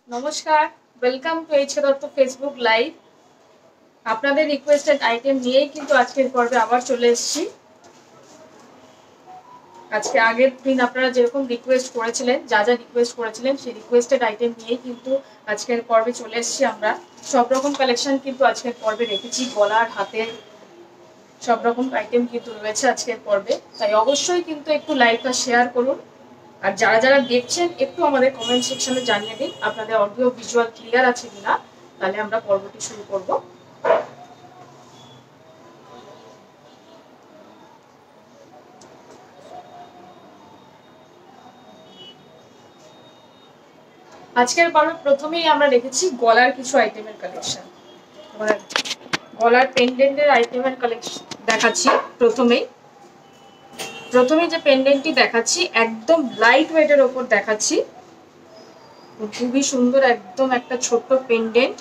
নমস্কার, welcome to H Dutta Facebook live. আপনাদের requested item নিয়েই কিন্তু আজকের পর্বে আবার চলে এসেছি। আজকে আগের দিন আপনারা যেরকম রিকোয়েস্ট করেছিলেন, যা রিকোয়েস্ট করেছিলেন সেই রিকোয়েস্টেড আইটেম নিয়েই কিন্তু আজকের পর্বে চলে এসেছি আমরা। সব রকম কালেকশন কিন্তু আজকের পর্বে রেখেছি, গলার হাতের সব রকম আইটেম কিন্তু রয়েছে আজকের পর্বে। তাই অবশ্যই কিন্তু একটু লাইক আর শেয়ার করুন। আর যারা যারা দেখছেন একটু আমাদের কমেন্ট সেকশনে জানিয়ে দিন আপনাদের অডিও ভিজুয়াল ক্লিয়ার আছে কিনা, তাহলে আমরা পর্বটি শুরু করব। আজকের পর্বে প্রথমেই আমরা রেখেছি গলার কিছু আইটেমের কালেকশন। গলার পেন্ডেন্টের আইটেমের কালেকশন দেখাচ্ছি। প্রথমেই যে পেন্ডেন্টটি দেখাচ্ছি একদম লাইট ওয়েটের ওপর দেখাচ্ছি, খুবই সুন্দর, একদম একটা ছোট্ট পেন্ডেন্ট,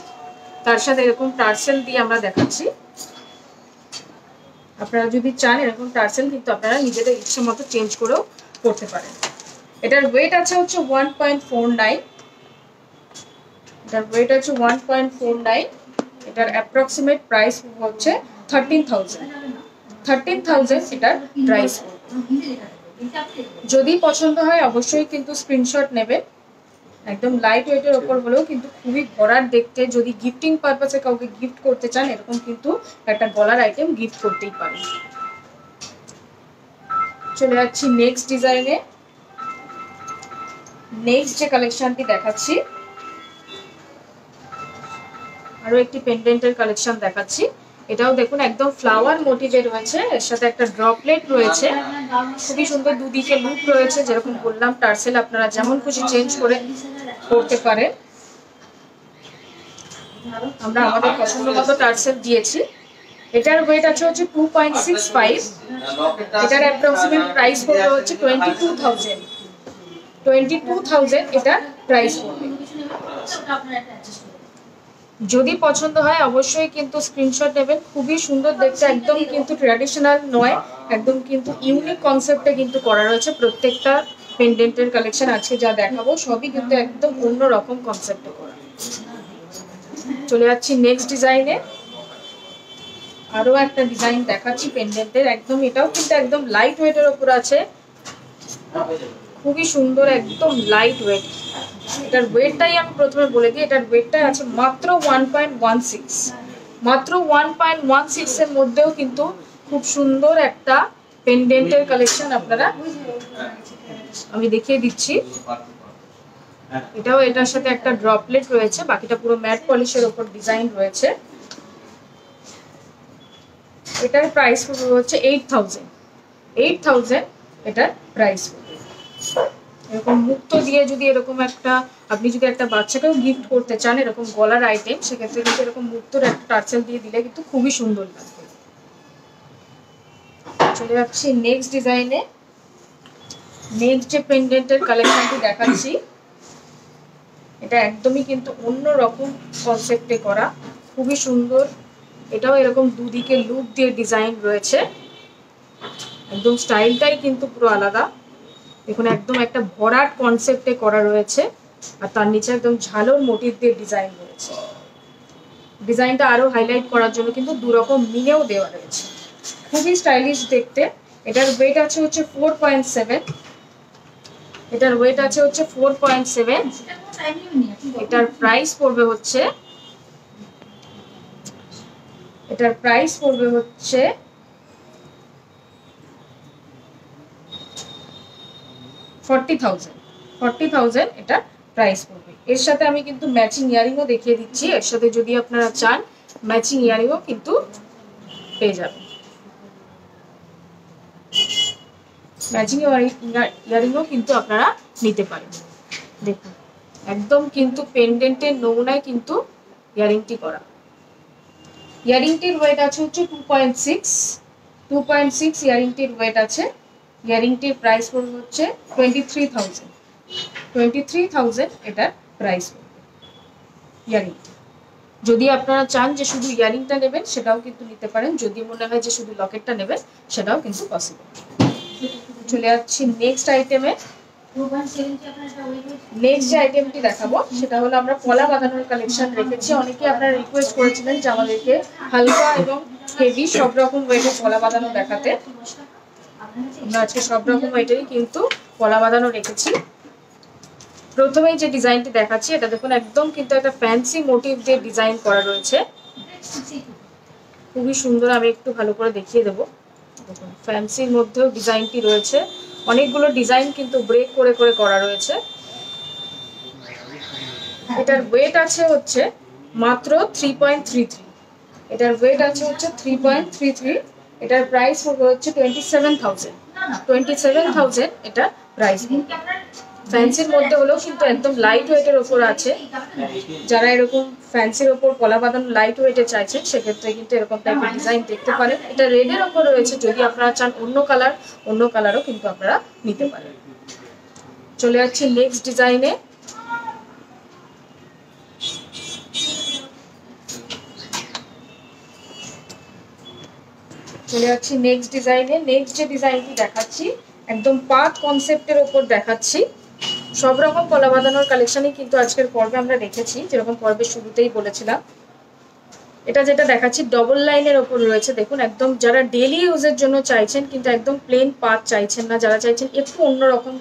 তার সাথে এরকম টার্সেল দিয়ে আমরা দেখাচ্ছি। আপনারা যদি চান এরকম টার্সেল কিন্তু আপনারা নিজেদের ইচ্ছে মতো চেঞ্জ করেও করতে পারেন। এটার ওয়েট আছে হচ্ছে 1.49, এটার ওয়েট আছে 1.49। এটার অ্যাপ্রক্সিমেট প্রাইস হচ্ছে 13,000 এটার প্রাইস। যদি পছন্দ হয় অবশ্যই কিন্তু স্ক্রিনশট নেবেন। একদম লাইট ওয়েটের ওপর হলেও কিন্তু খুবই ভরাট দেখতে, যদি গিফটিং পারপাসে কাউকে গিফট করতে চান এরকম কিন্তু একটা গলার আইটেম গিফট করতেই পারেন। চলে যাচ্ছি নেক্সট ডিজাইনে। নেক্সট যে কালেকশনটি দেখাচ্ছি আরো একটি পেন্ডেন্টের কালেকশন দেখাচ্ছি। এটাও দেখুন একদম ফ্লাওয়ার মোটিভে রয়েছে, এর সাথে একটা ড্রপলেট রয়েছে, খুবই সুন্দর, দুদিকে লুপ রয়েছে। যেরকম বললাম টার্সেল আপনারা যেমন খুশি চেঞ্জ করে করতে পারেন। আমরা আমাদের পছন্দ মতো টার্সেল দিয়েছি। এটার ওয়েট আছে হচ্ছে 2.65। এটার অ্যাপ্রক্সিমেট প্রাইস পড়বে হচ্ছে 22,000 এটার প্রাইস পড়বে। যদি পছন্দ হয় অবশ্যই কিন্তু স্ক্রিনশট নেবেন। খুবই সুন্দর দেখতে, একদম কিন্তু ট্র্যাডিশনাল নয়, একদম কিন্তু ইউনিক কনসেপ্টে কিন্তু করা রয়েছে। প্রত্যেকটা পেন্ডেন্টের কালেকশন আজকে যা দেখাবো সবই কিন্তু একদম অন্যরকম কনসেপ্টে করা। চলে যাচ্ছি নেক্সট ডিজাইনে। আরো একটা ডিজাইন দেখাচ্ছি পেন্ডেন্টের, একদম এটাও কিন্তু একদম লাইট ওয়েটের উপর আছে, খুবই সুন্দর, একদম লাইট ওয়েট। এটার ওয়েটটাই আমি প্রথমে বলে দিই, এটার ওয়েটটা আছে মাত্র 1.16। মাত্র 1.16 এর মধ্যেও কিন্তু খুব সুন্দর একটা পেন্ডেন্টের কালেকশন আপনারা আমি দেখিয়ে দিচ্ছি। এটাও এটার সাথে একটা ড্রপলেট রয়েছে, বাকিটা পুরো ম্যাট পলিশের উপর ডিজাইন রয়েছে। এটার প্রাইস হচ্ছে 8,000 এটার প্রাইস। এরকম মুক্ত দিয়ে যদি এরকম একটা আপনি যদি একটা বাচ্চাকেও গিফট করতে চান এরকম গলার আইটেম, সেক্ষেত্রে কিন্তু এরকম মুক্তর একটা টার্সেল দিয়ে দিলে কিন্তু খুবই সুন্দর লাগবে। চলে যাচ্ছি নেক্সট ডিজাইনে। নেক্সট যে পেন্ডেন্টের কালেকশনটি দেখাচ্ছি এটা একদমই কিন্তু অন্য রকম কনসেপ্টে করা, খুবই সুন্দর। এটাও এরকম দুদিকে লুপ দিয়ে ডিজাইন রয়েছে, একদম স্টাইলটাই কিন্তু পুরো আলাদা। দেখুন একদম একটা ভরাট কনসেপ্টে করা রয়েছে, আর তার নিচে একদম ঝালোর মোটিভ দিয়ে ডিজাইন রয়েছে। ডিজাইনটা আরো হাইলাইট করার জন্য কিন্তু দুরকম মিনেও দেওয়া রয়েছে, খুবই স্টাইলিশ দেখতে। এটার ওয়েট আছে হচ্ছে 4.7। এটার ওয়েট আছে হচ্ছে 4.7। এটার প্রাইস পড়বে হচ্ছে 40,000 এটা প্রাইস পড়বে। এর সাথে আমি কিন্তু ম্যাচিং ইয়ারিংও দেখিয়ে দিচ্ছি, এর সাথে যদি আপনারা চান ম্যাচিং ইয়ারিংও কিন্তু পেয়ে যাবেন। ম্যাচিং ইয়ারিংও কিন্তু আপনারা নিতে পারেন। দেখুন একদম কিন্তু পেন্ডেন্টের নমুনায় কিন্তু ইয়ারিংটি করা। ইয়ারিংটির ওয়েট আছে হচ্ছে 2.6 ইয়ারিংটির ওয়েট আছে। ইয়ারিংটির প্রাইস পড়বে হচ্ছে 23,000 এটার প্রাইস পড়বে ইয়ারিং। যদি আপনারা চান যে শুধু ইয়ারিংটা নেবেন সেটাও কিন্তু নিতে পারেন, যদি মনে হয় যে শুধু লকেটটা নেবেন সেটাও কিন্তু পসিবল। চলে যাচ্ছি নেক্সট আইটেমে। নেক্সট যে আইটেমটি দেখাবো সেটা হলো আমরা পলা বাঁধানোর কালেকশন রেখেছি। অনেকে আপনারা রিকোয়েস্ট করেছিলেন যে আমাদেরকে হালকা এবং হেভি সব রকম ওয়েটে পলা বাঁধানো দেখাতে। আমরা আজকে সব রকম ওয়েটেরই কিন্তু পলা বাঁধানো রেখেছি। প্রথমেই যে ডিজাইনটি দেখাচ্ছি এটা দেখুন একদম কিন্তু একটা ফ্যান্সি মোটিভ দিয়ে ডিজাইন করা রয়েছে, খুবই সুন্দর। আমি একটু ভালো করে দেখিয়ে দেবো। দেখুন ফ্যান্সির মধ্যেও ডিজাইনটি রয়েছে, অনেকগুলো ডিজাইন কিন্তু ব্রেক করে করে করা রয়েছে। এটার ওয়েট আছে হচ্ছে মাত্র 3.33। এটার ওয়েট আছে হচ্ছে 3.33। এটার প্রাইস হচ্ছে 27,000 এটা প্রাইস। ফ্যান্সির মধ্যে হলেও কিন্তু একদম লাইট ওয়েটের ওপর আছে। যারা এরকম ফ্যান্সির ওপর পলা বাঁধানো লাইট ওয়েটে চাইছেন সেক্ষেত্রে কিন্তু এরকম টাইপের ডিজাইন দেখতে পারেন। এটা রেডের ওপর রয়েছে, যদি আপনারা চান অন্য কালারও কিন্তু আপনারা নিতে পারেন। চলে যাচ্ছি নেক্সট ডিজাইনে। নেক্সট যে ডিজাইনটি দেখাচ্ছি একদম পাত কনসেপ্টের ওপর দেখাচ্ছি। সব রকম পলা বাঁধানোর কালেকশনই কিন্তু আজকের পর্বে আমরা রেখেছি, যেরকম পর্বের শুরুতেই বলেছিলাম। এটা যেটা দেখাচ্ছি ডবল লাইনের ওপর রয়েছে। দেখুন একদম যারা ডেলি ইউজের জন্য চাইছেন কিন্তু একদম প্লেন পাত চাইছেন না, যারা চাইছেন একটু অন্যরকম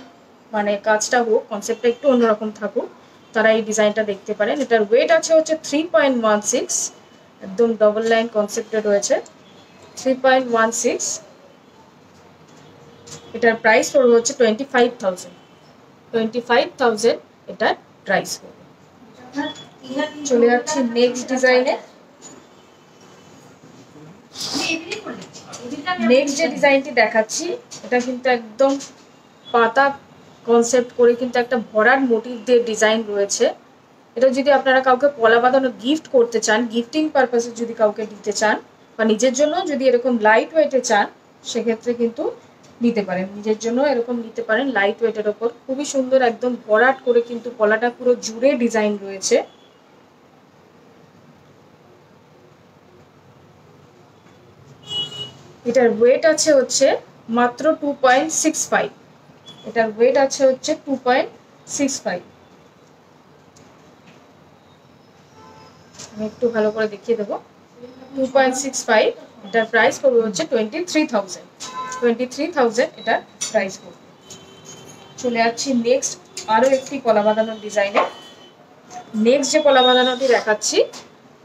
মানে কাজটা হোক, কনসেপ্টটা একটু অন্যরকম থাকুক, তারা এই ডিজাইনটা দেখতে পারেন। এটার ওয়েট আছে হচ্ছে 3.16। একদম ডবল লাইন কনসেপ্টে রয়েছে 3.16। এটার প্রাইস পড়বে হচ্ছে 25,000 এটার প্রাইস পড়বে। চলে যাচ্ছি নেক্সট ডিজাইনে। নেক্সট যে ডিজাইনটি দেখাচ্ছি এটা কিন্তু একদম পাতা কনসেপ্ট করে কিন্তু একটা ভরার মোটিভ দিয়ে ডিজাইন রয়েছে। এটা যদি আপনারা কাউকে পলা বাঁধানো গিফট করতে চান, গিফটিং পারপাসে যদি কাউকে দিতে চান বা নিজের জন্য যদি এরকম লাইট ওয়েটে চান সেক্ষেত্রে কিন্তু নিতে পারেন। নিজের জন্য এরকম নিতে পারেন লাইট ওয়েটের ওপর। খুবই সুন্দর একদম ভরাট করে কিন্তু পলাটা পুরো জুড়ে ডিজাইন রয়েছে। এটার ওয়েট আছে হচ্ছে মাত্র 2.65। এটার ওয়েট আছে হচ্ছে 2.65। আমি একটু ভালো করে দেখিয়ে দেবো। 2.65। এটার প্রাইস পড়বে হচ্ছে 23,000 এটার প্রাইস পড়বে। চলে যাচ্ছি নেক্সট আরো একটি পলা বাঁধানোর ডিজাইনে। নেক্সট যে পলা বাঁধানোটি দেখাচ্ছি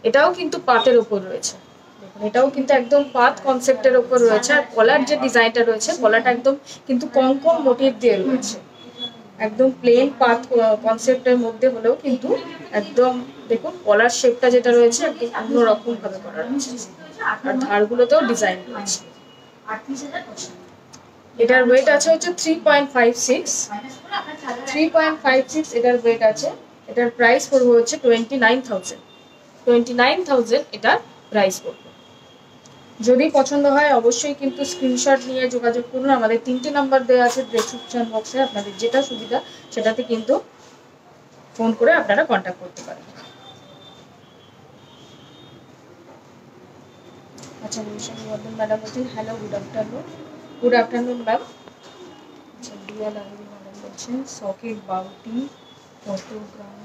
এটাও কিন্তু পাতের ওপর রয়েছে। দেখুন এটাও কিন্তু একদম পাত কনসেপ্টের ওপর রয়েছে। আর পলার যে ডিজাইনটা রয়েছে পলাটা একদম কিন্তু কঙ্কন মোটিভ দিয়ে রয়েছে। একদম প্লেন পাত কনসেপ্টের মধ্যে হলেও কিন্তু একদম দেখুন পলার শেপটা যেটা রয়েছে একদম অন্যরকম ভাবে করা রয়েছে। আর ধারগুলোতেও ডিজাইন রয়েছে। এটার ওয়েট আছে হচ্ছে 3.56। এটার ওয়েট আছে। এটার প্রাইস পড়বে হচ্ছে 29,000 এটার প্রাইস পড়বে। যদি পছন্দ হয় অবশ্যই কিন্তু স্ক্রিনশট নিয়ে যোগাযোগ করুন। আমাদের 3টে নাম্বার দেওয়া আছে ডেসক্রিপশন বক্সে, আপনাদের যেটা সুবিধা সেটাতে কিন্তু ফোন করে আপনারা কন্ট্যাক্ট করতে পারেন। আচ্ছা বর্ধন ম্যাডাম বলছেন হ্যালো গুড আফটারনুন ম্যাম। আচ্ছা ডিয়া লালুরি ম্যাডাম বলছেন সকেট বাউটি কত গ্রাম।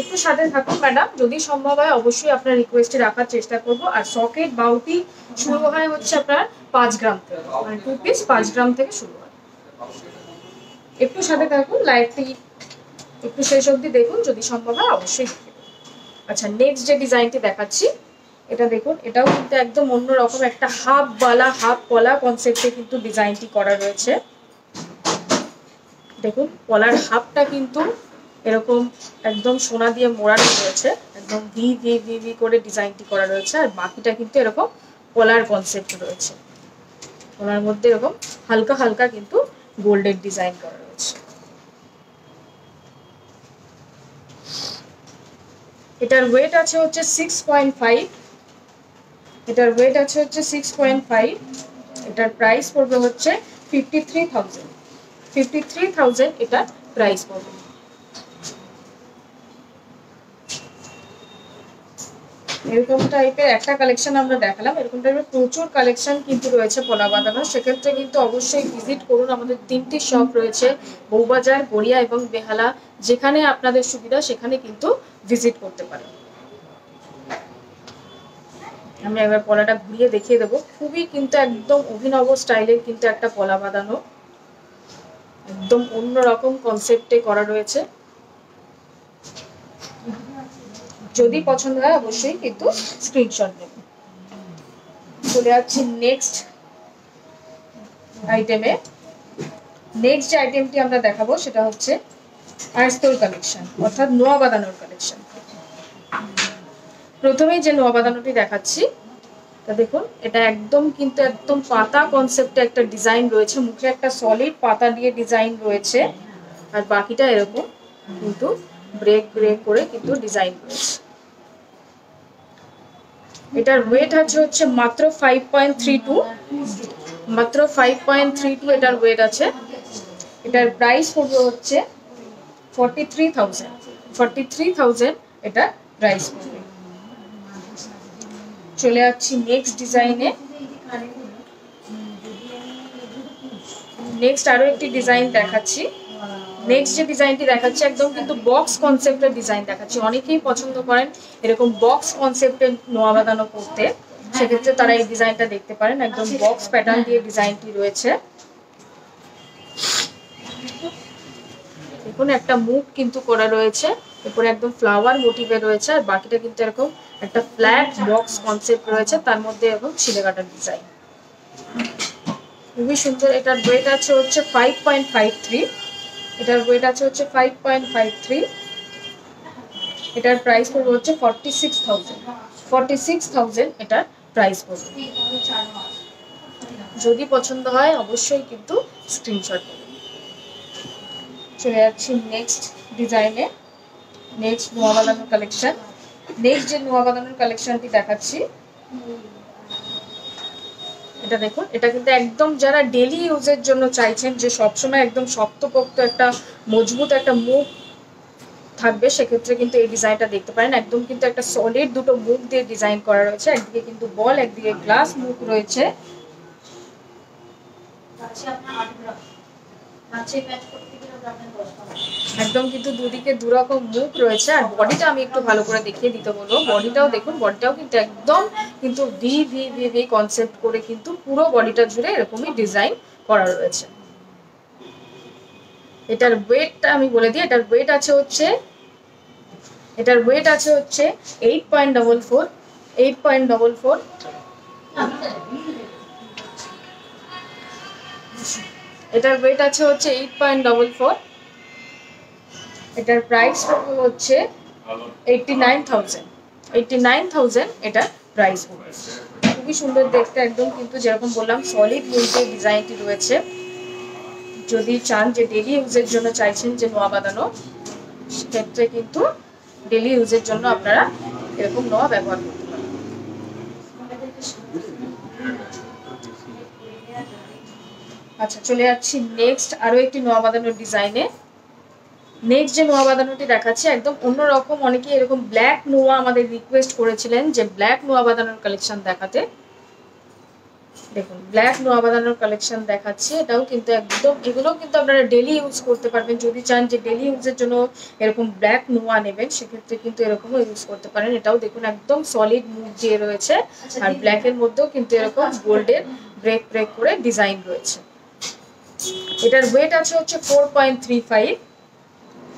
একটু সাথে থাকুন ম্যাডাম, যদি সম্ভব হয় অবশ্যই আপনার রিকোয়েস্টে রাখার চেষ্টা করব। আর সকেট বাউটি শুরু হয় হচ্ছে আপনার 5 গ্রাম থেকে, মানে 2 পিস 5 গ্রাম থেকে শুরু হয়। একটু সাথে থাকুন, লাইভটি একটু শেষ অবধি দেখুন, যদি সম্ভব হয় অবশ্যই দেখুন। আচ্ছা নেক্সট যে ডিজাইনটি দেখাচ্ছি এটা দেখুন, এটাও কিন্তু একদম অন্যরকম একটা হাফ বালা হাফ পলা কনসেপ্টে কিন্তু ডিজাইনটি করা রয়েছে। দেখুন পলার হাফটা কিন্তু এরকম একদম সোনা দিয়ে মোড়ানো রয়েছে, একদম ভি ভি ভি ভি করে ডিজাইনটি করা রয়েছে। আর বাকিটা কিন্তু এরকম পলার কনসেপ্ট রয়েছে, পলার মধ্যে এরকম হালকা হালকা কিন্তু গোল্ডের ডিজাইন করা রয়েছে। এটার ওয়েট আছে হচ্ছে 6.5। এটার ওয়েট আছে হচ্ছে 6.5। এটার প্রাইস পড়বে হচ্ছে 53,000 এটার প্রাইস পড়বে। এরকম টাইপের একটা কালেকশন আমরা দেখালাম, এরকম টাইপের প্রচুর কালেকশন কিন্তু রয়েছে পলা বাঁধানো। সেক্ষেত্রে কিন্তু অবশ্যই ভিজিট করুন। আমাদের 3টি শপ রয়েছে, বউবাজার, গড়িয়া এবং বেহালা। যেখানে আপনাদের সুবিধা সেখানে কিন্তু ভিজিট করতে পারেন। আমি একবার পলাটা ঘুরিয়ে দেখিয়ে দেবো। খুবই কিন্তু একদম অভিনব স্টাইলের কিন্তু একটা পলা বাঁধানো, একদম অন্যরকম কনসেপ্টে করা রয়েছে। যদি পছন্দ হয় অবশ্যই কিন্তু স্ক্রিনশট নেবেন। চলে যাচ্ছি নেক্সট আইটেমে। নেক্সট যে আইটেমটি আমরা দেখাবো সেটা হচ্ছে আরস্তোল কালেকশন, অর্থাৎ নোয়া বাঁধানোর কালেকশন। প্রথমেই যে নোয়া বাঁধানোটি দেখাচ্ছি তা দেখুন, এটা একদম কিন্তু একদম পাতা কনসেপ্টে একটা ডিজাইন রয়েছে। মুখে একটা সলিড পাতা দিয়ে ডিজাইন রয়েছে, আর বাকিটা এরকম কিন্তু ব্রেক ব্রেক করে কিন্তু ডিজাইন রয়েছে। এটার ওয়েট আছে হচ্ছে মাত্র 5.32, মাত্র 5.32 এটার ওয়েট আছে। এটার প্রাইস হবে হচ্ছে 43,000 এটা প্রাইস পড়বে। চলে যাচ্ছি নেক্সট ডিজাইনে। নেক্সট আরো একটি ডিজাইন দেখাচ্ছি। নেক্সট যে ডিজাইনটি দেখাচ্ছি একদম কিন্তু বক্স কনসেপ্টের ডিজাইন দেখাচ্ছি। অনেকেই পছন্দ করেন এরকম বক্স কনসেপ্টের নোয়া বাঁধানো করতে, সেক্ষেত্রে তারা এই ডিজাইনটা দেখতে পারেন। একদম বক্স প্যাটার্ন দিয়ে ডিজাইনটি রয়েছে। দেখুন একটা মুখ কিন্তু করা রয়েছে, উপরে একদম ফ্লাওয়ার মোটিভে রয়েছে, আর বাকিটা কিন্তু এরকম একটা ফ্ল্যাট বক্স কনসেপ্ট রয়েছে, তার মধ্যে এরকম ছিলে কাটার ডিজাইন। খুবই সুন্দর। এটার ওয়েট আছে হচ্ছে 5.53, এটার ওয়েট আছে হচ্ছে 5.53। এটার প্রাইস পড়বে হচ্ছে 46,000 এটার প্রাইস পড়বে। যদি পছন্দ হয় অবশ্যই কিন্তু স্ক্রিনশট নেবেন। চলে যাচ্ছি নেক্সট ডিজাইনে। নেক্সট নোয়া বাঁধানোর কালেকশন। নেক্সট যে নোয়া বাঁধানোর কালেকশনটি দেখাচ্ছি এটা দেখুন, এটা কিন্তু একদম যারা ডেলি ইউজের জন্য চাইছেন যে সবসময় একদম শক্তপোক্ত একটা মজবুত একটা মুখ থাকবে, সেক্ষেত্রে কিন্তু এই ডিজাইনটা দেখতে পারেন। একদম কিন্তু একটা সলিড দুটো মুখ দিয়ে ডিজাইন করা রয়েছে। একদিকে কিন্তু বল, একদিকে গ্লাস মুখ রয়েছে। একদম কিন্তু দুদিকে দুরকম মুখ রয়েছে। আর বডিটা আমি একটু ভালো করে দেখিয়ে দিতে বলবো। বডিটাও দেখুন, বডিটাও কিন্তু একদম কিন্তু V V V V concept করে কিন্তু পুরো বডিটা জুড়ে এরকমই ডিজাইন করা রয়েছে। এটার ওয়েটটা আমি বলে দিই। এটার ওয়েট আছে হচ্ছে 8.44। এটার ওয়েট আছে হচ্ছে 8.44। এটার প্রাইস হচ্ছে 89,000 এটার প্রাইস পড়বে। খুবই সুন্দর দেখতে, একদম কিন্তু যেরকম বললাম সলিড মুখের ডিজাইনটি রয়েছে। যদি চান যে ডেলি ইউজের জন্য চাইছেন যে নোয়া বাঁধানো, সেক্ষেত্রে কিন্তু ডেলি ইউজের জন্য আপনারা এরকম নোয়া ব্যবহার করতে পারেন। আচ্ছা, চলে যাচ্ছি নেক্সট আরো একটি নোয়া বাঁধানোর ডিজাইনে। নেক্সট যে নোয়া বাঁধানোটি দেখাচ্ছি একদম অন্যরকম। অনেকে এরকম ব্ল্যাক নোয়া আমাদের রিকোয়েস্ট করেছিলেন যে ব্ল্যাক নোয়া বাঁধানোর কালেকশন দেখাতে। দেখুন ব্ল্যাক নোয়া বাঁধানোর কালেকশন দেখাচ্ছি। এটাও কিন্তু একদম, এগুলোও কিন্তু আপনারা ডেলি ইউজ করতে পারবেন। যদি চান যে ডেলি ইউজের জন্য এরকম ব্ল্যাক নোয়া নেবেন, সেক্ষেত্রে কিন্তু এরকমও ইউজ করতে পারেন। এটাও দেখুন একদম সলিড মুখ দিয়ে রয়েছে, আর ব্ল্যাকের মধ্যেও কিন্তু এরকম গোল্ডের ব্রেক ব্রেক করে ডিজাইন রয়েছে। এটার ওয়েট আছে হচ্ছে 4.35।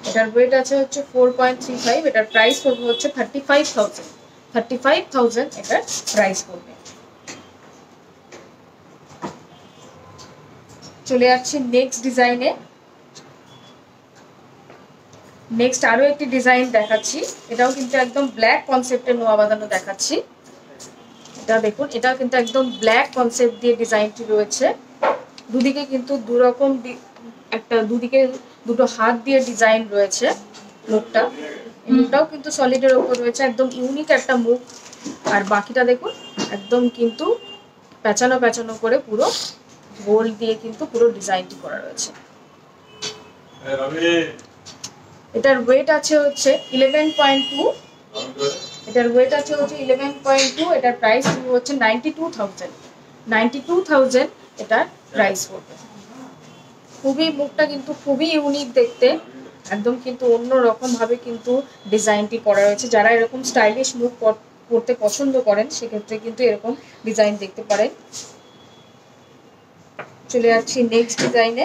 এটার ওয়েট আছে হচ্ছে 4.35। এটার প্রাইস পড়বে হচ্ছে 35,000 এটার প্রাইস পড়বে। চলে যাচ্ছি নেক্সট ডিজাইনে। নেক্সট আরো একটি ডিজাইন দেখাচ্ছি। এটাও কিন্তু একদম ব্ল্যাক কনসেপ্টের নোয়া বাঁধানো দেখাচ্ছি। এটা দেখুন, এটা কিন্তু একদম ব্ল্যাক কনসেপ্ট দিয়ে ডিজাইনটি রয়েছে। দুদিকে কিন্তু দুরকম একটা, দুদিকে দুটো হাত দিয়ে ডিজাইন রয়েছে। মুখটা, মুখটাও কিন্তু সলিডের উপর রয়েছে, একদম ইউনিক একটা মুখ। আর বাকিটা দেখুন একদম কিন্তু পেঁচানো পেঁচানো করে পুরো গোল্ড দিয়ে কিন্তু পুরো ডিজাইনটি করা রয়েছে। এটার ওয়েট আছে হচ্ছে 11.2। এটার ওয়েট আছে হচ্ছে 11.2, এটার প্রাইস হচ্ছে 92,000। 92,000 এটার প্রাইস পড়বে। খুবই মুখটা কিন্তু খুবই ইউনিক দেখতে, একদম কিন্তু অন্য রকম ভাবে কিন্তু ডিজাইনটি করা রয়েছে। যারা এরকম স্টাইলিশ মুখ পরতে পছন্দ করেন সেক্ষেত্রে কিন্তু এরকম ডিজাইন দেখতে পারেন। চলে যাচ্ছি নেক্সট ডিজাইনে।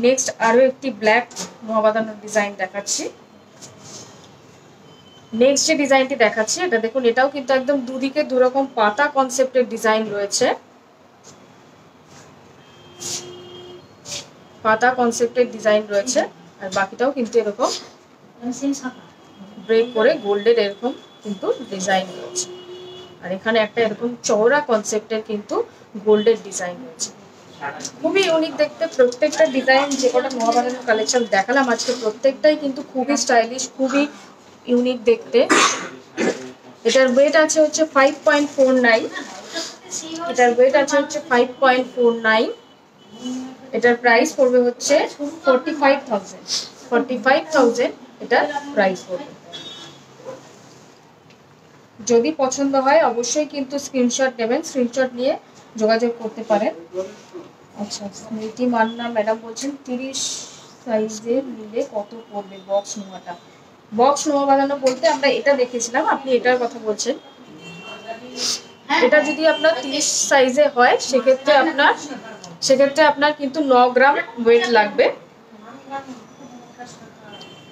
নেক্সট আরো একটি ব্ল্যাক নোয়া বাঁধানোর ডিজাইন দেখাচ্ছি। নেক্সট যে ডিজাইনটি দেখাচ্ছি এটা দেখুন, এটাও কিন্তু একদম দুদিকে দুরকম পাতা কনসেপ্টের ডিজাইন রয়েছে। পাতা কনসেপ্টের ডিজাইন রয়েছে, আর বাকিটাও কিন্তু এরকম ব্রেক করে গোল্ডের এরকম কিন্তু ডিজাইন রয়েছে। আর এখানে একটা এরকম চওড়া কনসেপ্টের কিন্তু গোল্ডের ডিজাইন রয়েছে। খুবই ইউনিক দেখতে প্রত্যেকটা ডিজাইন। যে কটা নোয়া বাঁধানোর কালেকশন দেখালাম আজকে প্রত্যেকটাই কিন্তু খুবই স্টাইলিশ, খুবই ইউনিক দেখতে। এটার ওয়েট আছে হচ্ছে 5.49। এটার ওয়েট আছে হচ্ছে 5.49। এটার প্রাইস পড়বে হচ্ছে 45,000। 45,000 এটার প্রাইস পড়বে। যদি পছন্দ হয় অবশ্যই কিন্তু স্ক্রিনশট নেবেন, স্ক্রিনশট নিয়ে যোগাযোগ করতে পারেন। আচ্ছা, স্মৃতি মান্না ম্যাডাম বলছেন 30 সাইজের নিলে কত পড়বে বক্স নোয়াটা? বক্স নোয়া বাঁধানো বলতে আমরা এটা দেখেছিলাম, আপনি এটার কথা বলছেন। এটা যদি আপনার 30 সাইজে হয় সেক্ষেত্রে আপনার কিন্তু 9 গ্রাম ওয়েট লাগবে।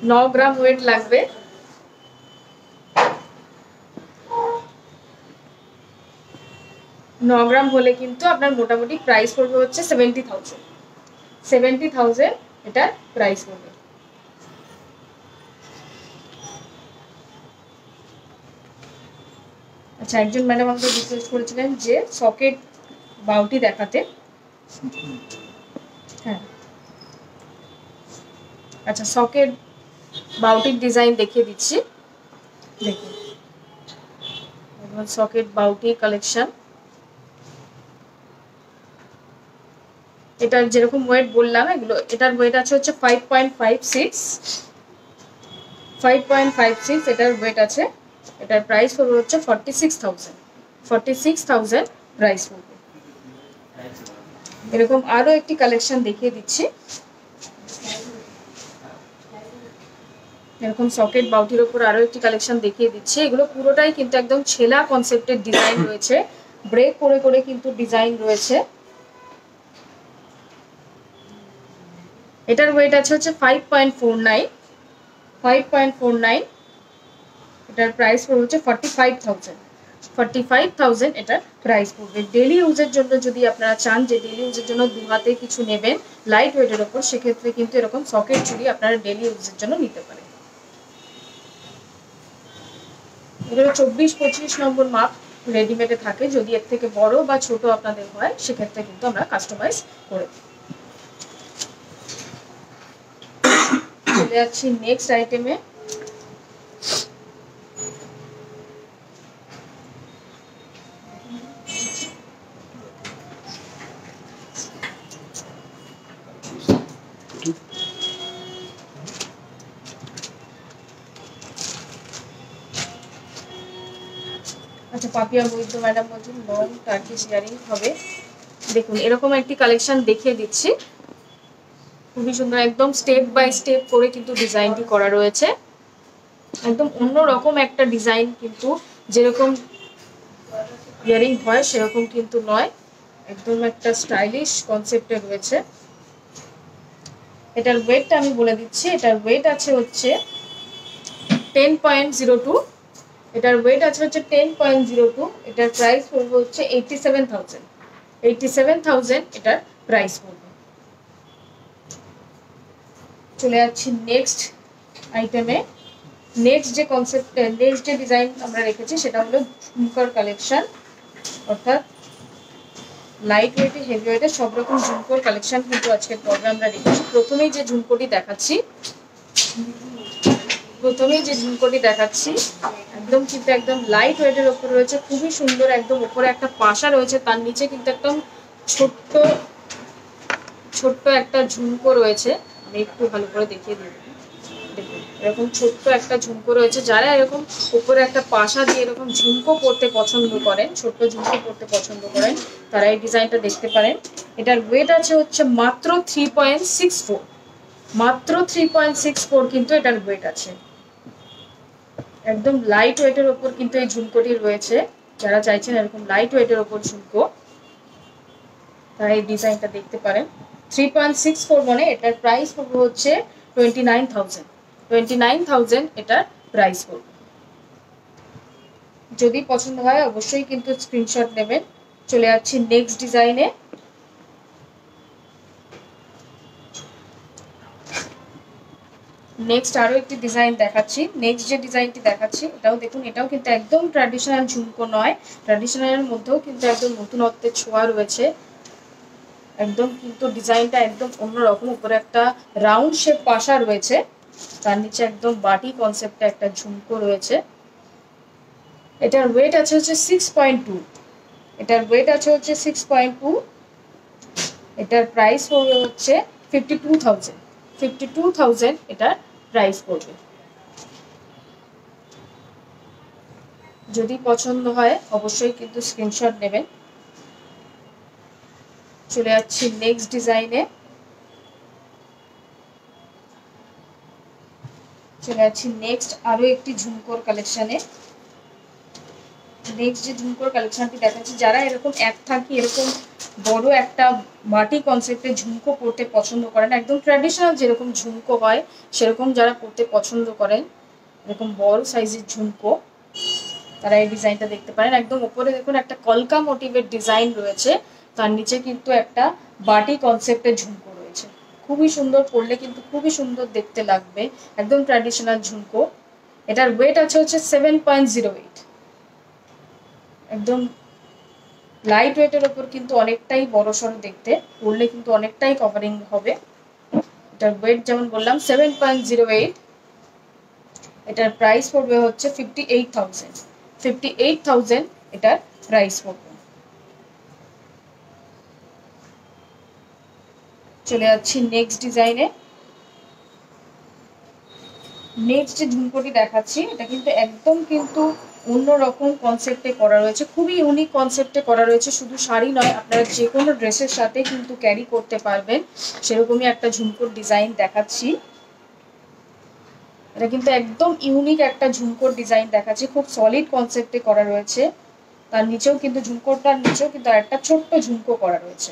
9 গ্রাম ওয়েট লাগবে। গ্রাম হলে কিন্তু আপনার মোটামুটি প্রাইস পড়বে হচ্ছে 70,000। 70,000 এটার প্রাইস পড়বে। আচ্ছা, একজন ম্যাডাম আমাকে রিকোয়েস্ট করেছিলেন যে সকেট বাউটি দেখাতে। হ্যাঁ, আচ্ছা, সকেট বাউটির ডিজাইন দেখিয়ে দিচ্ছি। দেখুন, সকেট বাউটি কালেকশন। এটার যেরকম ওয়েট বললাম এগুলো, এটার ওয়েট আছে হচ্ছে 5.56। 5.56 এটার ওয়েট আছে। এটার প্রাইস পড়বে হচ্ছে 46,000। 46,000 প্রাইস পড়বে। এরকম আরো একটি কালেকশন দেখিয়ে দিচ্ছি। এরকম সকেট বাউটির উপর আরো একটি কালেকশন দেখিয়ে দিচ্ছি। এগুলো পুরোটাই কিন্তু একদম ছেলা কনসেপ্টের ডিজাইন রয়েছে, ব্রেক করে করে কিন্তু ডিজাইন রয়েছে। এটার ওয়েট আছে হচ্ছে 5.49। 5.49 এটার প্রাইস পড়বে হচ্ছে 45,000। 45,000 এটার প্রাইস পড়বে। ডেলি ইউজের জন্য যদি আপনারা চান যে ডেলি ইউজের জন্য দু হাতে কিছু নেবেন লাইট ওয়েটের ওপর, সেক্ষেত্রে কিন্তু এরকম সকেট চুড়ি আপনারা ডেলি ইউজের জন্য নিতে পারেন। এগুলো 24-25 নম্বর মাপ রেডিমেডে থাকে। যদি এর থেকে বড় বা ছোট আপনাদের হয় সেক্ষেত্রে কিন্তু আমরা কাস্টমাইজ করে দিই। চলে যাচ্ছি নেক্সট আইটেমে। আচ্ছা, পাপিয়া বৈদ্য ম্যাডাম বলছেন লং টার্কিশ ইয়ারিং হবে। দেখুন, এরকম একটি কালেকশন দেখিয়ে দিচ্ছি। খুবই সুন্দর, একদম স্টেপ বাই স্টেপ করে কিন্তু ডিজাইনটি করা রয়েছে। একদম অন্যরকম একটা ডিজাইন, কিন্তু যেরকম ইয়ারিং হয় সেরকম কিন্তু নয়, একদম একটা স্টাইলিশ কনসেপ্টে রয়েছে। এটার ওয়েটটা আমি বলে দিচ্ছি। এটার ওয়েট আছে হচ্ছে 10.02। এটার ওয়েট আছে হচ্ছে 10.02। এটার প্রাইস পড়বে হচ্ছে 87,000। 87,000 এটার প্রাইস পড়বে। চলে যাচ্ছি নেক্সট আইটেমে। নেক্সট যে কনসেপ্ট, নেক্সট যে ডিজাইন আমরা রেখেছি সেটা হলো ঝুমকর কালেকশন, অর্থাৎ লাইট ওয়েটে হেভি ওয়েটে সব রকম ঝুমকোর কালেকশন কিন্তু আজকের পর্বে আমরা রেখেছি। প্রথমেই যে ঝুমকোটি দেখাচ্ছি একদম কিন্তু একদম লাইট ওয়েটের ওপর রয়েছে, খুবই সুন্দর। একদম উপরে একটা পাশা রয়েছে, তার নিচে কিন্তু একদম ছোট্ট একটা ঝুমকো রয়েছে। আমি একটু ভালো করে দেখিয়ে দেখুন এরকম ছোট্ট একটা ঝুমকো রয়েছে। যারা এরকম উপরে একটা পাশা দিয়ে এরকম ঝুমকো পরতে পছন্দ করেন, ছোট্ট ঝুমকো পরতে পছন্দ করেন, তারা এই ডিজাইনটা দেখতে পারেন। এটার ওয়েট আছে হচ্ছে মাত্র 3.64, মাত্র 3.64 কিন্তু এটার ওয়েট আছে। একদম লাইট ওয়েটের ওপর কিন্তু এই ঝুমকোটি রয়েছে। যারা চাইছেন এরকম লাইট ওয়েটের ওপর ঝুমকো, তারা এই ডিজাইনটা দেখতে পারেন। 3.64 মানে এটার প্রাইস পড়বে হচ্ছে 29,000, 29,000 এটার প্রাইস পড়বে। যদি পছন্দ হয় অবশ্যই কিন্তু স্ক্রিনশট নেবেন। চলে যাচ্ছি নেক্সট ডিজাইনে। নেক্সট আরো একটি ডিজাইন দেখাচ্ছি। নেক্সট যে ডিজাইনটি দেখাচ্ছি এটাও দেখুন, এটাও কিন্তু একদম ট্র্যাডিশনাল ঝুমকো নয়, ট্র্যাডিশনালের মধ্যেও কিন্তু একদম নতুনত্বের ছোঁয়া রয়েছে। একদম কিন্তু ডিজাইনটা একদম অন্যরকম। উপরে একটা রাউন্ড শেপ পাশা রয়েছে, তার নিচে একদম বাটি কনসেপ্টে একটা ঝুমকো রয়েছে। এটার ওয়েট আছে হচ্ছে 6.2, এটার ওয়েট আছে হচ্ছে 6.2। এটার প্রাইস পড়বে হচ্ছে 52,000, 52,000 এটার প্রাইস পড়বে। যদি পছন্দ হয় অবশ্যই কিন্তু স্ক্রিনশট নেবেন। চলে যাচ্ছি নেক্সট ডিজাইনে। চলে যাচ্ছি নেক্সট আরো একটি ঝুমকোর কালেকশনে। নেক্সট যে ঝুমকোর কালেকশনটি দেখাচ্ছি, যারা এরকম এক থাকি এরকম বড় একটা মাটি কনসেপ্টের ঝুমকো পরতে পছন্দ করেন, একদম ট্র্যাডিশনাল যেরকম ঝুমকো হয় সেরকম যারা পরতে পছন্দ করেন, এরকম বড় সাইজের ঝুমকো, তারা এই ডিজাইনটা দেখতে পারেন। একদম উপরে দেখুন একটা কলকা মোটিভের ডিজাইন রয়েছে, তার নিচে কিন্তু একটা বাটি কনসেপ্টের ঝুমকো রয়েছে। খুবই সুন্দর, পরলে কিন্তু খুবই সুন্দর দেখতে লাগবে, একদম ট্র্যাডিশনাল ঝুমকো। এটার ওয়েট আছে হচ্ছে 7.08, একদম লাইট ওয়েটের ওপর কিন্তু অনেকটাই বড় সড়ো দেখতে, পরলে কিন্তু অনেকটাই কভারিং হবে। এটার ওয়েট যেমন বললাম 7.08। এটার প্রাইস পড়বে হচ্ছে 58,000, 58,000 এটার প্রাইস পড়বে। চলে যাচ্ছি নেক্সট ডিজাইনে। নেক্সট যে ঝুমকোটি দেখাচ্ছি এটা কিন্তু একদম কিন্তু অন্যরকম কনসেপ্টে করা রয়েছে, খুবই ইউনিক কনসেপ্টে করা রয়েছে। শুধু শাড়ি নয়, আপনারা যে কোনো ড্রেসের সাথে কিন্তু ক্যারি করতে পারবেন, সেরকমই একটা ঝুমকোর ডিজাইন দেখাচ্ছি। এটা কিন্তু একদম ইউনিক একটা ঝুমকোর ডিজাইন দেখাচ্ছি, খুব সলিড কনসেপ্টে করা রয়েছে। তার নিচেও কিন্তু ঝুমকোটার নিচেও কিন্তু একটা ছোট্ট ঝুমকো করা রয়েছে,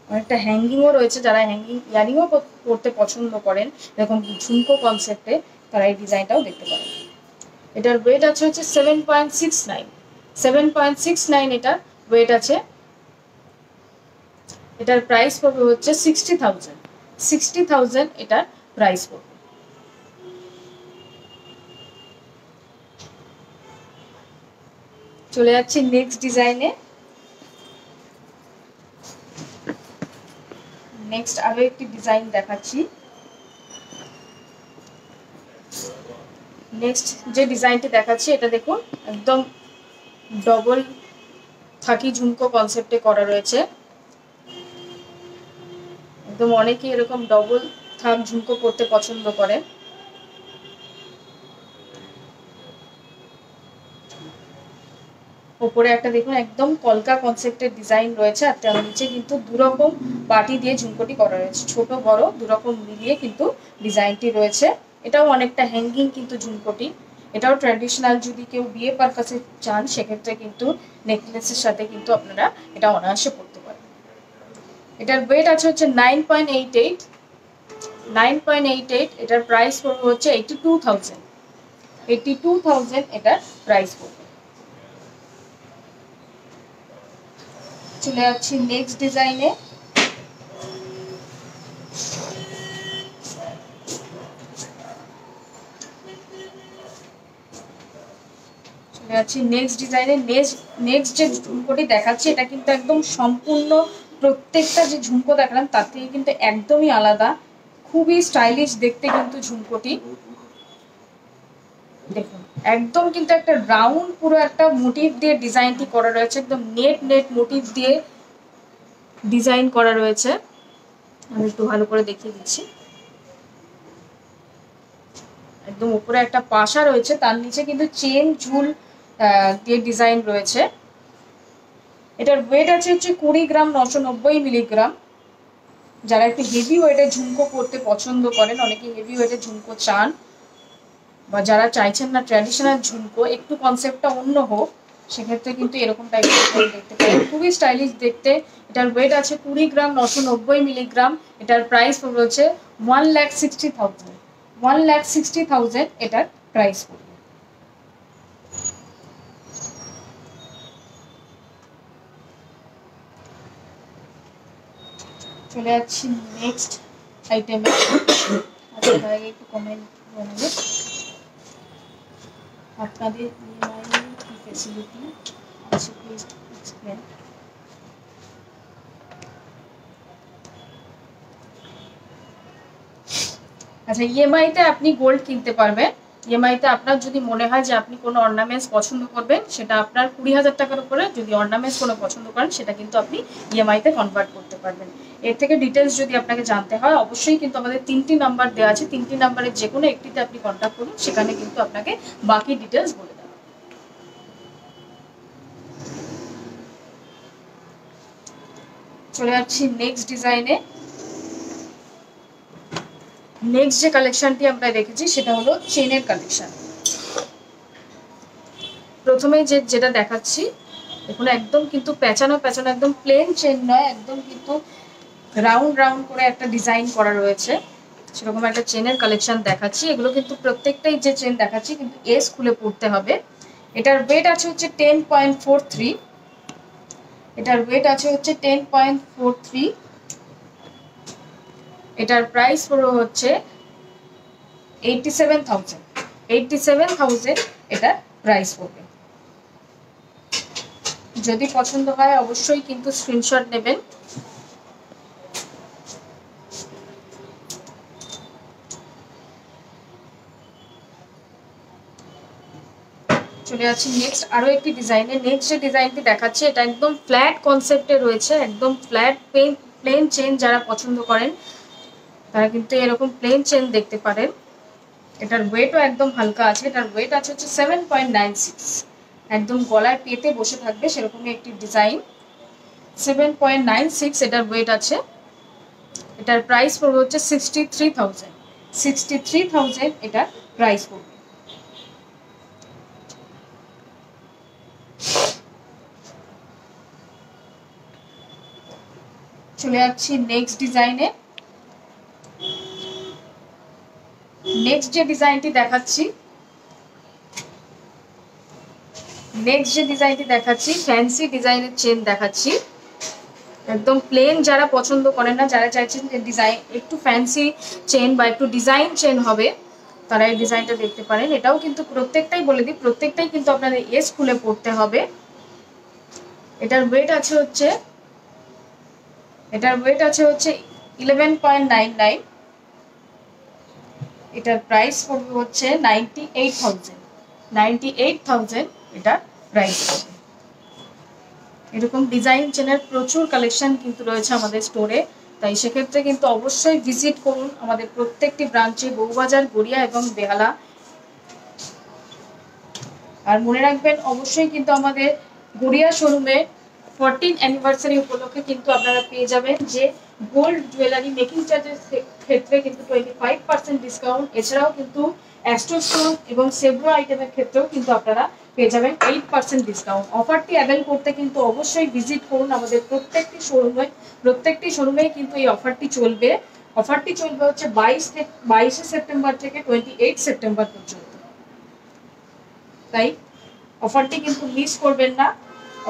অনেকটা হ্যাঙ্গিংও রয়েছে। যারা হ্যাঙ্গিং ইয়ারিংও করতে পছন্দ করেন এরকম ঝুমকো কনসেপ্টে, তারা এই ডিজাইনটাও দেখতে পারেন। এটার ওয়েট আছে হচ্ছে 7.69, 7.69 এটার ওয়েট আছে। এটার প্রাইস পড়বে হচ্ছে 60,000, 60,000 এটার প্রাইস পড়বে। চলে যাচ্ছি নেক্সট ডিজাইনে। নেক্সট আরো একটি ডিজাইন দেখাচ্ছি। নেক্সট যে ডিজাইনটি দেখাচ্ছি এটা দেখুন, একদম ডবল থাকি ঝুমকো কনসেপ্টে করা রয়েছে। একদম অনেকে এরকম ডবল থাক ঝুমকো পরতে পছন্দ করে। উপরে একটা দেখুন একদম কলকা কনসেপ্টের ডিজাইন রয়েছে, আর তার নিচে কিন্তু দুরকম বাটি দিয়ে ঝুমকোটি করা রয়েছে, ছোট বড় দুরকম মিলিয়ে কিন্তু ডিজাইনটি রয়েছে। এটাও অনেকটা হ্যাঙ্গিং কিন্তু ঝুমকোটি, এটাও ট্র্যাডিশনাল। যদি কেউ বিয়ে পারপাসে চান সেক্ষেত্রে কিন্তু নেকলেসের সাথে কিন্তু আপনারা এটা অনায়াসে পরতে পারেন। এটার ওয়েট আছে হচ্ছে 9.88, 9.88। এটার প্রাইস পড়বে হচ্ছে 82,000, 82,000 এটার প্রাইস পড়বে। চলে যাচ্ছি নেক্সট ডিজাইনে। চলে যাচ্ছি নেক্সট ডিজাইনে। নেক্সট যে ঝুমকোটি দেখাচ্ছি এটা কিন্তু একদম সম্পূর্ণ, প্রত্যেকটা যে ঝুমকো দেখালাম তার থেকে কিন্তু একদমই আলাদা, খুবই স্টাইলিশ দেখতে কিন্তু ঝুমকোটি। দেখুন একদম কিন্তু একটা রাউন্ড পুরো একটা মোটিভ দিয়ে ডিজাইনটি করা রয়েছে, একদম নেট নেট মোটিভ দিয়ে ডিজাইন করা রয়েছে। আমি একটু ভালো করে দেখিয়ে দিচ্ছি। একদম উপরে একটা পাশা রয়েছে, তার নিচে কিন্তু চেন ঝুল দিয়ে ডিজাইন রয়েছে। এটার ওয়েট আছে হচ্ছে 20 গ্রাম 990 মিলিগ্রাম। যারা একটু হেভি ওয়েটের ঝুমকো পরতে পছন্দ করেন, অনেকে হেভি ওয়েটের ঝুমকো চান, বা যারা চাইছেন না ট্র্যাডিশনাল ঝুমকো একটু কনসেপ্টটা অন্য হোক, সেক্ষেত্রে কিন্তু এরকম টাইপের দেখতে পারেন, খুবই স্টাইলিশ দেখতে। এটার ওয়েট আছে 20 গ্রাম 990 মিলিগ্রাম। এটার প্রাইস রয়েছে 1,60,000। 1,60,000 এটার প্রাইস পড়বে। চলে যাচ্ছি নেক্সট আইটেমে। আচ্ছা ভাই একটু কমেন্ট জানাবে আপনাদের ইএমআই কি ফ্যাসিলিটি আছে, প্লিজ এক্সপ্লেন। আচ্ছা, ইএমআইতে আপনি গোল্ড কিনতে পারবেন। ইএমআইতে আপনার যদি মনে হয় যে আপনি কোনো অর্নামেন্টস পছন্দ করবেন, সেটা আপনার 20,000 টাকার উপরে যদি অর্নামেন্টস কোনো পছন্দ করেন, সেটা কিন্তু আপনি ইএমআইতে কনভার্ট করতে পারবেন। এর থেকে ডিটেলস যদি আপনাকে জানতে হয়, অবশ্যই কিন্তু আমাদের 3টি নাম্বার দেওয়া আছে, 3টি নাম্বারের যে কোনো একটিতে আপনি কন্ট্যাক্ট করুন, সেখানে কিন্তু আপনাকে বাকি ডিটেলস বলে দেওয়া। চলে যাচ্ছি নেক্সট ডিজাইনে। নেক্সট যে কালেকশনটি আমরা দেখেছি সেটা হলো চেনের কালেকশন। প্রথমে যেটা দেখাচ্ছি দেখুন, একদম কিন্তু পেঁচানো পেঁচানো, একদম প্লেন চেন নয়, একদম কিন্তু রাউন্ড রাউন্ড করে একটা ডিজাইন করা রয়েছে, সেরকম একটা চেনের কালেকশন দেখাচ্ছি। এগুলো কিন্তু প্রত্যেকটাই যে চেন দেখাচ্ছি কিন্তু এস খুলে পড়তে হবে। এটার ওয়েট আছে হচ্ছে 10.43। এটার ওয়েট আছে হচ্ছে 10.43। এটার প্রাইস পুরো হচ্ছে 87,000। 87,000 এটার প্রাইস পড়বে। যদি পছন্দ হয় অবশ্যই কিন্তু স্ক্রিনশট নেবেন। চলে যাচ্ছি নেক্সট আরো একটি ডিজাইনে। নেক্সট যে ডিজাইনটি দেখাচ্ছি এটা একদম ফ্ল্যাট কনসেপ্টে রয়েছে, একদম ফ্ল্যাট প্লেন চেন যারা পছন্দ করেন তারা কিন্তু এরকম প্লেন চেন দেখতে পারেন। এটার ওয়েটও একদম হালকা আছে। এটার ওয়েট আছে হচ্ছে 7.96। একদম গলায় পেতে বসে থাকবে সেরকমই একটি ডিজাইন। 7.96 এটার ওয়েট আছে। এটার প্রাইস পড়বে হচ্ছে 63,000। 63,000 এটার প্রাইস পড়বে। চলে যাচ্ছি নেক্সট ডিজাইনে। নেক্সট যে ডিজাইনটি দেখাচ্ছি ফ্যান্সি ডিজাইনের চেন দেখাচ্ছি। একদম প্লেন যারা পছন্দ করেন না, যারা চাইছেন যে ডিজাইন একটু ফ্যান্সি চেন বা একটু ডিজাইন চেন হবে, তারা এই ডিজাইনটা দেখতে পারেন। এটাও কিন্তু প্রত্যেকটাই বলে দিই, প্রত্যেকটাই কিন্তু আপনাদের এস খুলে পড়তে হবে। এটার ওয়েট আছে হচ্ছে 11.99। এটার প্রাইস পড়বে হচ্ছে 98,000। 98,000 এটার প্রাইস পড়বে। এরকম ডিজাইন চেনের প্রচুর কালেকশন কিন্তু রয়েছে আমাদের স্টোরে, তাই সেক্ষেত্রে কিন্তু অবশ্যই ভিজিট করুন আমাদের প্রত্যেকটি ব্রাঞ্চে, বউবাজার, গড়িয়া এবং বেহালা। আর মনে রাখবেন অবশ্যই কিন্তু আমাদের গড়িয়া শোরুমে 14th অ্যানিভার্সারি উপলক্ষে কিন্তু আপনারা পেয়ে যাবেন যে গোল্ড জুয়েলারি মেকিং চার্জের ক্ষেত্রে কিন্তু 25% ডিসকাউন্ট। এছাড়াও কিন্তু অ্যাস্ট্রো স্টোন এবং সেব্রো আইটেমের ক্ষেত্রেও কিন্তু আপনারা পেয়ে যাবেন 8% ডিসকাউন্ট। অফারটি অ্যাভেল করতে কিন্তু অবশ্যই ভিজিট করুন আমাদের প্রত্যেকটি শোরুমে কিন্তু এই অফারটি চলবে। অফারটি চলবে হচ্ছে 22 সেপ্টেম্বর থেকে 28 সেপ্টেম্বর পর্যন্ত। তাই অফারটি কিন্তু মিস করবেন না,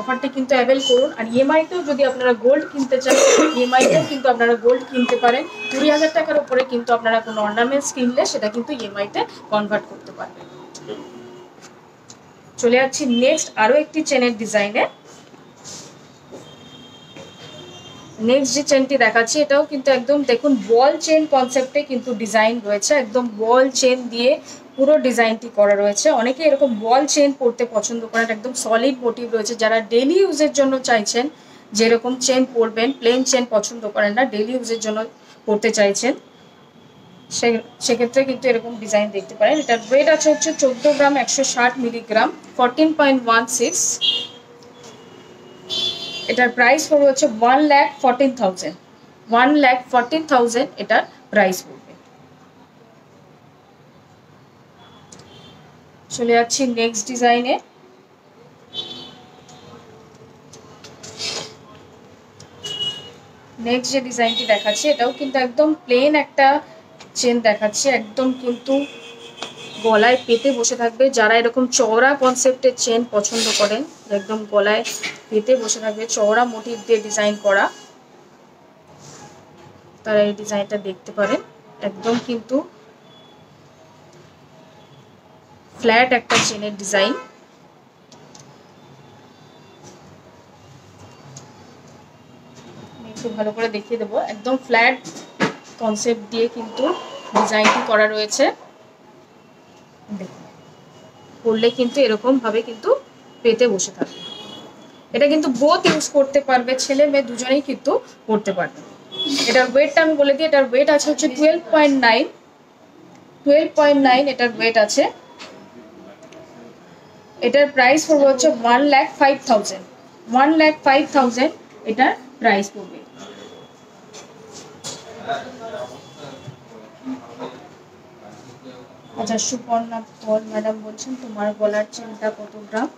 অফারটি কিন্তু অ্যাভেল করুন। আর ইএমআইতেও যদি আপনারা গোল্ড কিনতে চান, ইএমআইতেও কিন্তু আপনারা গোল্ড কিনতে পারেন। 20,000 টাকার উপরে কিন্তু আপনারা কোনো অর্নামেন্টস কিনলে সেটা কিন্তু ইএমআইতে কনভার্ট করতে পারবেন। চলে যাচ্ছি নেক্সট আরো একটি চেনের ডিজাইনে। নেক্সট যে চেনটি দেখাচ্ছি এটাও কিন্তু একদম দেখুন বল চেন কনসেপ্টে কিন্তু ডিজাইন রয়েছে, একদম বল চেন দিয়ে পুরো ডিজাইনটি করা রয়েছে। অনেকে এরকম বল চেন পরতে পছন্দ করেন, একদম সলিড মোটিভ রয়েছে। যারা ডেলি ইউজের জন্য চাইছেন যেরকম চেন পরবেন, প্লেন চেন পছন্দ করেন না, ডেলি ইউজের জন্য পরতে চাইছেন, সেক্ষেত্রে কিন্তু এরকম ডিজাইন দেখতে পারেন। এটার ওয়েট আছে হচ্ছে 14 গ্রাম 160 মিলিগ্রাম 14.16। এটার প্রাইস পড়বে হচ্ছে 1,14,000 1,14,000 এটার প্রাইস পড়বে। চলে যাচ্ছি নেক্সট ডিজাইনে। নেক্সট যে ডিজাইনটি দেখাচ্ছি এটাও কিন্তু একদম প্লেন একটা চেন দেখাচ্ছি, একদম কিন্তু গলায় পেতে বসে থাকবে। যারা এরকম চওড়া কনসেপ্টের চেন পছন্দ করেন, একদম গলায় পেতে বসে থাকবে, চওড়া মোটিভ দিয়ে ডিজাইন করা, তারা এই ডিজাইনটা দেখতে পারেন। একদম কিন্তু ফ্ল্যাট একটা চেনের ডিজাইন। একটু ভালো করে দেখিয়ে দেবো, একদম ফ্ল্যাট কনসেপ্ট দিয়ে কিন্তু ডিজাইনটি করা রয়েছে। পরলে কিন্তু এরকম ভাবে কিন্তু পেতে বসে থাকবে। এটা কিন্তু বোথ ইউজ করতে পারবে, ছেলে মেয়ে দুজনেই কিন্তু পরতে পারবে। এটার ওয়েটটা আমি বলে দিই, এটার ওয়েট আছে হচ্ছে 12.9 এটার ওয়েট আছে। এটার প্রাইস পড়বে হচ্ছে 1,05,000 1,05,000 এটার প্রাইস পড়বে। আচ্ছা, সুপর্ণা পল ম্যাডাম বলছেন তোমার গলার চেনটা কত গ্রাম?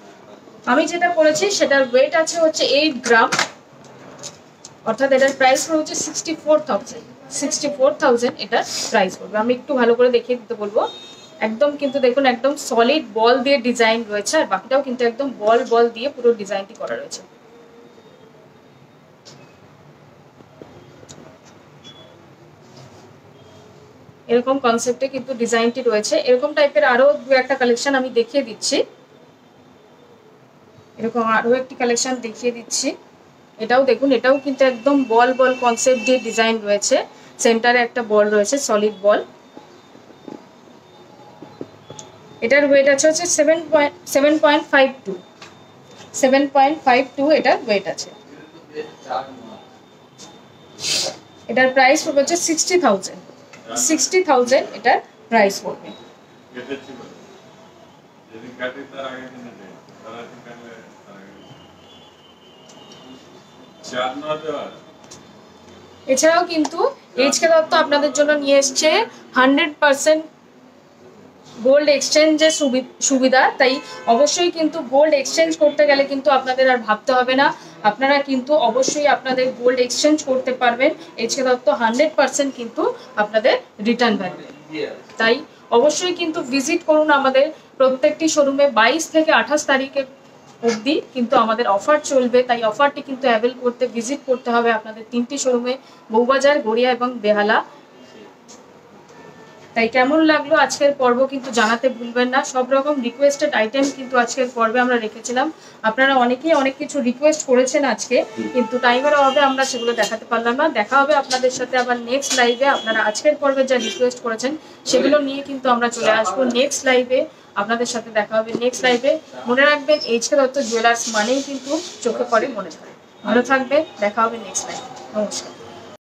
আমি যেটা করেছি সেটার ওয়েট আছে হচ্ছে 8 গ্রাম, অর্থাৎ এটার প্রাইস হচ্ছে 64,000 এটার প্রাইস পড়বে। আমি একটু ভালো করে দেখিয়ে দিতে বলবো। একদম কিন্তু দেখুন, একদম সলিড বল দিয়ে ডিজাইন রয়েছে, আর বাকিটাও কিন্তু একদম বল দিয়ে পুরো ডিজাইনটি করা রয়েছে। এরকম কনসেপ্টে কিন্তু ডিজাইনটি রয়েছে। এরকম টাইপের আরো দু একটা কালেকশন আমি দেখিয়ে দিচ্ছি। এরকম আরো একটি কালেকশন দেখিয়ে দিচ্ছি। এটাও দেখুন, এটাও কিন্তু একদম বল কনসেপ্ট দিয়ে ডিজাইন রয়েছে। সেন্টারে একটা বল রয়েছে, সলিড বল। এটার ওয়েট আছে হচ্ছে 7.52 এটার ওয়েট আছে। এটার প্রাইস পড়বে হচ্ছে 60,000 এটার প্রাইস পড়বে। এছাড়াও কিন্তু এইচকে দত্ত আপনাদের জন্য নিয়ে এসছে 100% গোল্ড এক্সচেঞ্জের সুবিধা। তাই অবশ্যই কিন্তু গোল্ড এক্সচেঞ্জ করতে গেলে কিন্তু আপনাদের আর ভাবতে হবে না, আপনারা কিন্তু অবশ্যই আপনাদের গোল্ড এক্সচেঞ্জ করতে পারবেন। এইচকে দত্ত 100% কিন্তু আপনাদের রিটার্ন ভ্যালু। তাই অবশ্যই কিন্তু ভিজিট করুন আমাদের প্রত্যেকটি শোরুমে। 22 থেকে 28 তারিখে অবধি কিন্তু আমাদের অফার চলবে, তাই অফারটি কিন্তু অ্যাভেল করতে ভিজিট করতে হবে আপনাদের 3টি শোরুমে, বউবাজার, গড়িয়া এবং বেহালা। তাই কেমন লাগলো আজকের পর্ব কিন্তু জানাতে ভুলবেন না। সব রকম রিকোয়েস্টেড আইটেম কিন্তু আজকের পর্বে আমরা রেখেছিলাম। আপনারা অনেকেই অনেক কিছু রিকোয়েস্ট করেছেন আজকে, কিন্তু টাইমের অভাবে আমরা সেগুলো দেখাতে পারলাম না। দেখা হবে আপনাদের সাথে আবার নেক্সট লাইভে। আপনারা আজকের পর্বে যা রিকোয়েস্ট করেছেন সেগুলো নিয়ে কিন্তু আমরা চলে আসবো নেক্সট লাইভে। আপনাদের সাথে দেখা হবে নেক্সট লাইভে। মনে রাখবেন, এইচকে দত্ত জুয়েলার্স মানেই কিন্তু চোখে পড়ে, মনে ধরে। ভালো থাকবেন, দেখা হবে নেক্সট লাইভে। নমস্কার।